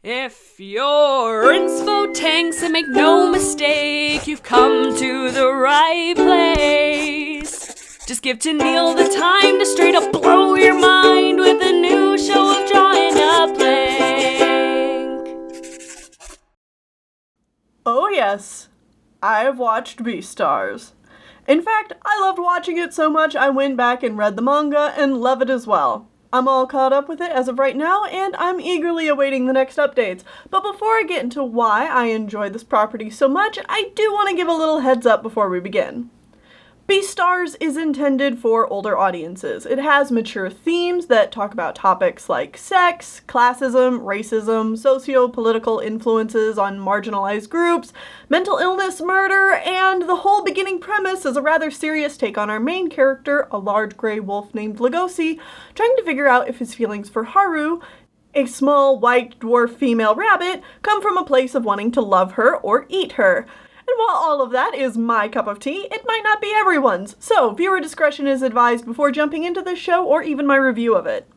If you're inspo tanks, and make no mistake, you've come to the right place. Just give Neil the time to straight up blow your mind with a new show of drawing a blank. Oh yes, I've watched Beastars. In fact, I loved watching it so much I went back and read the manga and love it as well. I'm all caught up with it as of right now, and I'm eagerly awaiting the next updates. But before I get into why I enjoy this property so much, I do want to give a little heads up before we begin. Beastars is intended for older audiences. It has mature themes that talk about topics like sex, classism, racism, socio-political influences on marginalized groups, mental illness, murder, and the whole beginning premise is a rather serious take on our main character, a large gray wolf named Lugosi, trying to figure out if his feelings for Haru, a small white dwarf female rabbit, come from a place of wanting to love her or eat her. And while all of that is my cup of tea, it might not be everyone's, so viewer discretion is advised before jumping into this show or even my review of it.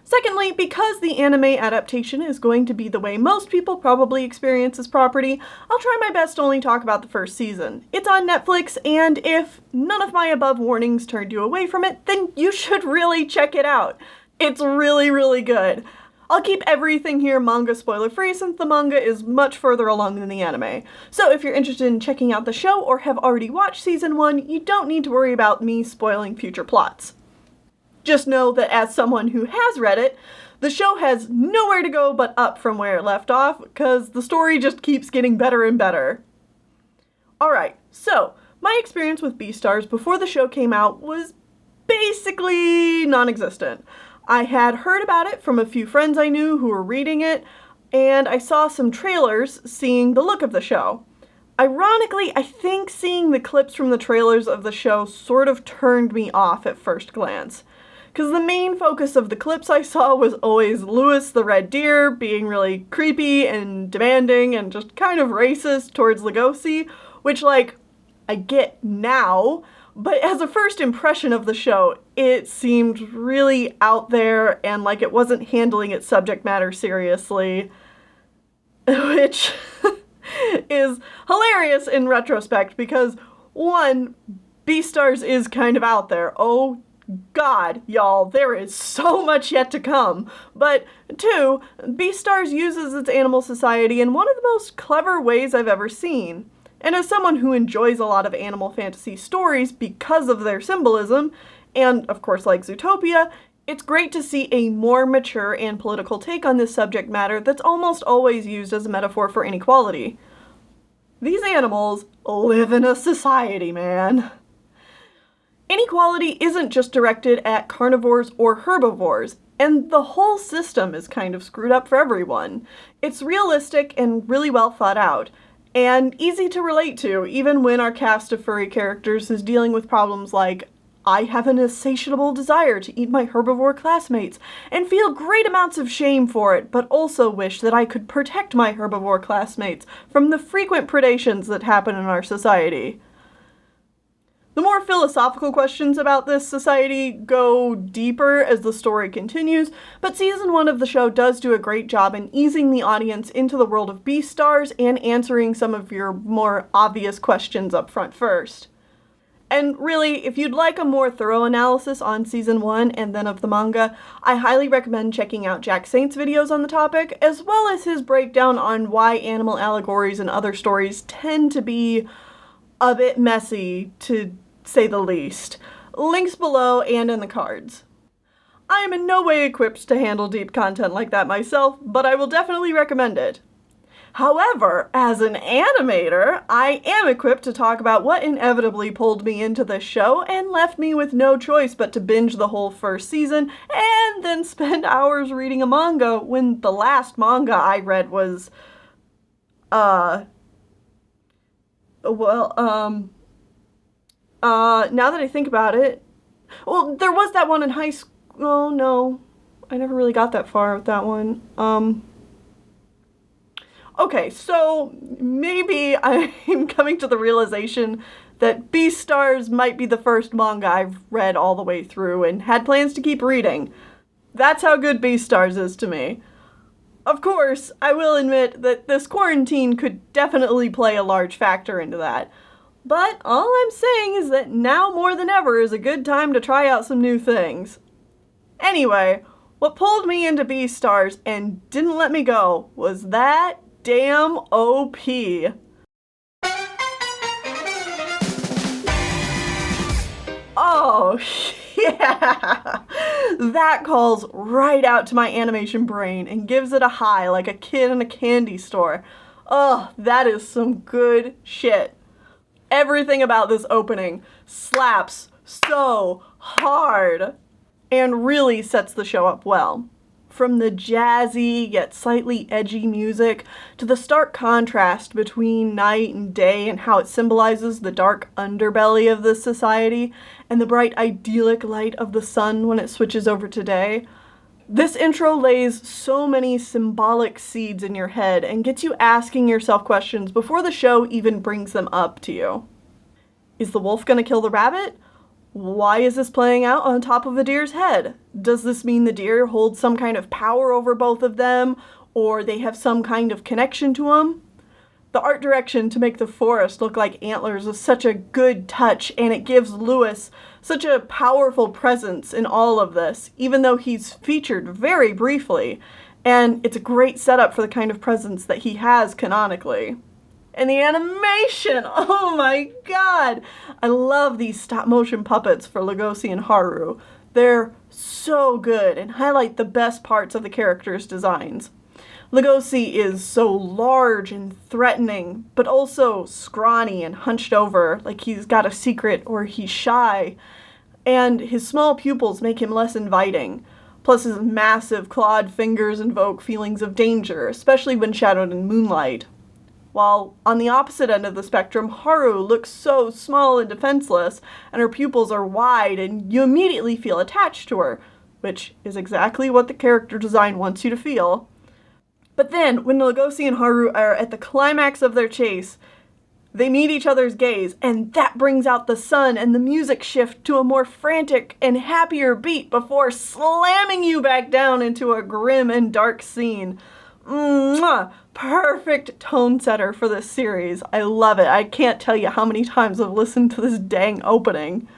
Secondly, because the anime adaptation is going to be the way most people probably experience this property, I'll try my best to only talk about the first season. It's on Netflix, and if none of my above warnings turned you away from it, then you should really check it out. It's really, really good. I'll keep everything here manga spoiler-free since the manga is much further along than the anime. So if you're interested in checking out the show or have already watched season 1, you don't need to worry about me spoiling future plots. Just know that as someone who has read it, the show has nowhere to go but up from where it left off, because the story just keeps getting better and better. Alright, so my experience with Beastars before the show came out was basically non-existent. I had heard about it from a few friends I knew who were reading it, and I saw some trailers seeing the look of the show. Ironically, I think seeing the clips from the trailers of the show sort of turned me off at first glance. Because the main focus of the clips I saw was always Louis the Red Deer being really creepy and demanding and just kind of racist towards Lugosi, which, like, I get now. But as a first impression of the show, it seemed really out there and like it wasn't handling its subject matter seriously, which is hilarious in retrospect because, one, Beastars is kind of out there. Oh God, y'all, there is so much yet to come. But two, Beastars uses its animal society in one of the most clever ways I've ever seen. And as someone who enjoys a lot of animal fantasy stories because of their symbolism, and of course like Zootopia, it's great to see a more mature and political take on this subject matter that's almost always used as a metaphor for inequality. These animals live in a society, man. Inequality isn't just directed at carnivores or herbivores, and the whole system is kind of screwed up for everyone. It's realistic and really well thought out. And easy to relate to, even when our cast of furry characters is dealing with problems like, I have an insatiable desire to eat my herbivore classmates, and feel great amounts of shame for it, but also wish that I could protect my herbivore classmates from the frequent predations that happen in our society. The more philosophical questions about this society go deeper as the story continues, but season 1 of the show does do a great job in easing the audience into the world of Beastars and answering some of your more obvious questions up front first. And really, if you'd like a more thorough analysis on season 1 and then of the manga, I highly recommend checking out Jack Saint's videos on the topic, as well as his breakdown on why animal allegories and other stories tend to be a bit messy, to say the least. Links below and in the cards. I am in no way equipped to handle deep content like that myself, but I will definitely recommend it. However, as an animator, I am equipped to talk about what inevitably pulled me into this show and left me with no choice but to binge the whole first season and then spend hours reading a manga when the last manga I read was, now that I think about it, well, there was that one in high school. Oh, no. I never really got that far with that one. Okay, so maybe I'm coming to the realization that Beastars might be the first manga I've read all the way through and had plans to keep reading. That's how good Beastars is to me. Of course, I will admit that this quarantine could definitely play a large factor into that. But all I'm saying is that now more than ever is a good time to try out some new things. Anyway, what pulled me into Beastars and didn't let me go was that damn OP. Oh, yeah! That calls right out to my animation brain and gives it a high like a kid in a candy store. Oh, that is some good shit. Everything about this opening slaps so hard and really sets the show up well. From the jazzy yet slightly edgy music to the stark contrast between night and day and how it symbolizes the dark underbelly of this society and the bright idyllic light of the sun when it switches over to day. This intro lays so many symbolic seeds in your head and gets you asking yourself questions before the show even brings them up to you. Is the wolf gonna kill the rabbit? Why is this playing out on top of a deer's head? Does this mean the deer holds some kind of power over both of them, or they have some kind of connection to them? The art direction to make the forest look like antlers is such a good touch, and it gives Lewis such a powerful presence in all of this, even though he's featured very briefly, and it's a great setup for the kind of presence that he has canonically. And the animation, oh my god! I love these stop motion puppets for Lugosi and Haru. They're so good and highlight the best parts of the characters' designs. Lugosi is so large and threatening, but also scrawny and hunched over, like he's got a secret or he's shy. And his small pupils make him less inviting. Plus his massive clawed fingers invoke feelings of danger, especially when shadowed in moonlight. While on the opposite end of the spectrum, Haru looks so small and defenseless, and her pupils are wide, and you immediately feel attached to her, which is exactly what the character design wants you to feel. But then, when Lugosi and Haru are at the climax of their chase, they meet each other's gaze, and that brings out the sun and the music shift to a more frantic and happier beat before slamming you back down into a grim and dark scene. Mwah! Perfect tone setter for this series. I love it. I can't tell you how many times I've listened to this dang opening.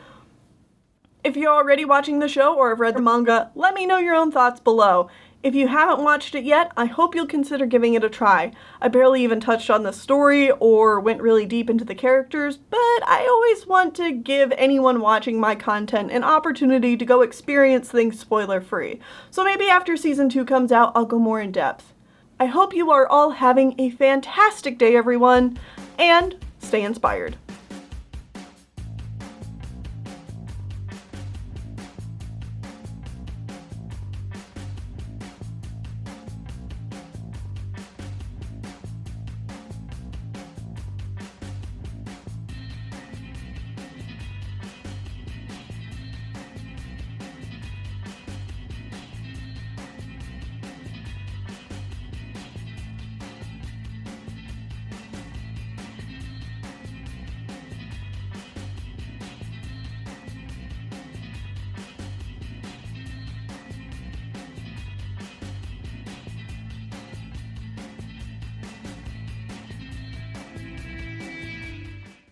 If you're already watching the show or have read the manga, let me know your own thoughts below. If you haven't watched it yet, I hope you'll consider giving it a try. I barely even touched on the story or went really deep into the characters, but I always want to give anyone watching my content an opportunity to go experience things spoiler-free. So maybe after season 2 comes out, I'll go more in depth. I hope you are all having a fantastic day, everyone, and stay inspired.